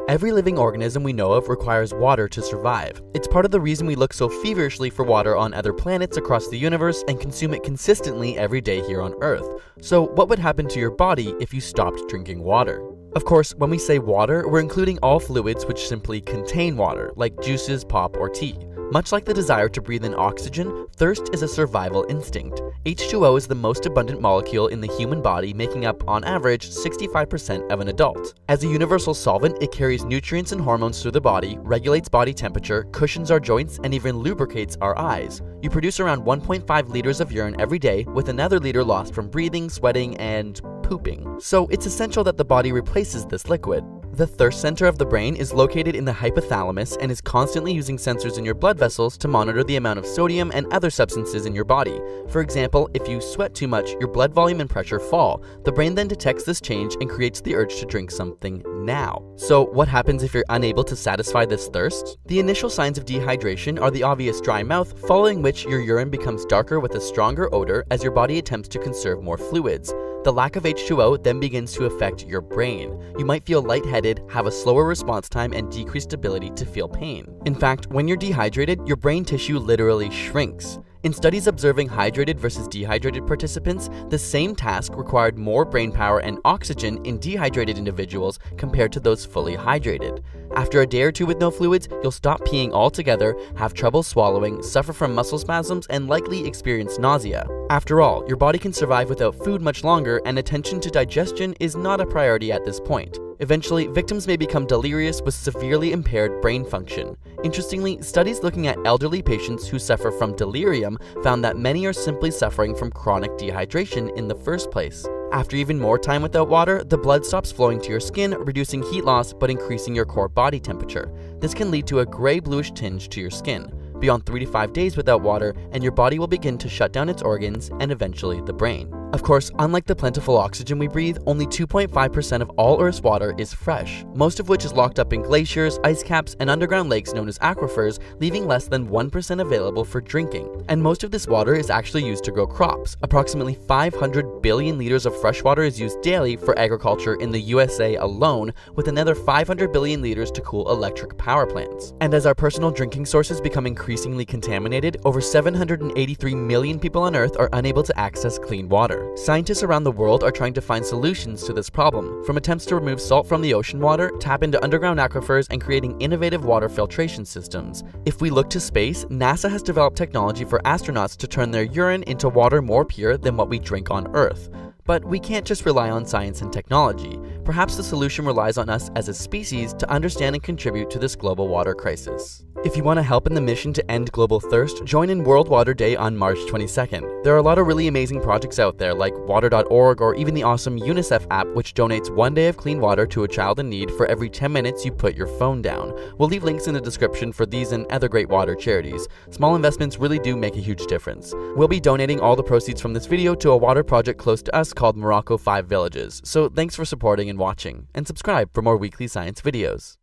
Every living organism we know of requires water to survive. It's part of the reason we look so feverishly for water on other planets across the universe and consume it consistently every day here on Earth. So what would happen to your body if you stopped drinking water? Of course, when we say water, we're including all fluids which simply contain water, like juices, pop, or tea. Much like the desire to breathe in oxygen, thirst is a survival instinct. H2O is the most abundant molecule in the human body, making up, on average, 65% of an adult. As a universal solvent, it carries nutrients and hormones through the body, regulates body temperature, cushions our joints, and even lubricates our eyes. You produce around 1.5 liters of urine every day, with another liter lost from breathing, sweating, and pooping. So it's essential that the body replaces this liquid. The thirst center of the brain is located in the hypothalamus and is constantly using sensors in your blood vessels to monitor the amount of sodium and other substances in your body. For example, if you sweat too much, your blood volume and pressure fall. The brain then detects this change and creates the urge to drink something now. So what happens if you're unable to satisfy this thirst? The initial signs of dehydration are the obvious dry mouth, following which your urine becomes darker with a stronger odor as your body attempts to conserve more fluids. The lack of H2O then begins to affect your brain. You might feel lightheaded, have a slower response time, and decreased ability to feel pain. In fact, when you're dehydrated, your brain tissue literally shrinks. In studies observing hydrated versus dehydrated participants, the same task required more brain power and oxygen in dehydrated individuals compared to those fully hydrated. After a day or two with no fluids, you'll stop peeing altogether, have trouble swallowing, suffer from muscle spasms, and likely experience nausea. After all, your body can survive without food much longer, and attention to digestion is not a priority at this point. Eventually, victims may become delirious with severely impaired brain function. Interestingly, studies looking at elderly patients who suffer from delirium found that many are simply suffering from chronic dehydration in the first place. After even more time without water, the blood stops flowing to your skin, reducing heat loss but increasing your core body temperature. This can lead to a gray-bluish tinge to your skin. Beyond 3 to 5 days without water, and your body will begin to shut down its organs and eventually the brain. Of course, unlike the plentiful oxygen we breathe, only 2.5% of all Earth's water is fresh, most of which is locked up in glaciers, ice caps, and underground lakes known as aquifers, leaving less than 1% available for drinking. And most of this water is actually used to grow crops. Approximately 500 billion liters of fresh water is used daily for agriculture in the USA alone, with another 500 billion liters to cool electric power plants. And as our personal drinking sources become increasingly contaminated, over 783 million people on Earth are unable to access clean water. Scientists around the world are trying to find solutions to this problem, from attempts to remove salt from the ocean water, tap into underground aquifers, and creating innovative water filtration systems. If we look to space, NASA has developed technology for astronauts to turn their urine into water more pure than what we drink on Earth. But we can't just rely on science and technology. Perhaps the solution relies on us as a species to understand and contribute to this global water crisis. If you want to help in the mission to end global thirst, join in World Water Day on March 22nd. There are a lot of really amazing projects out there like water.org or even the awesome UNICEF app, which donates 1 day of clean water to a child in need for every 10 minutes you put your phone down. We'll leave links in the description for these and other great water charities. Small investments really do make a huge difference. We'll be donating all the proceeds from this video to a water project close to us called Morocco 5 Villages. So thanks for supporting and watching, and subscribe for more weekly science videos.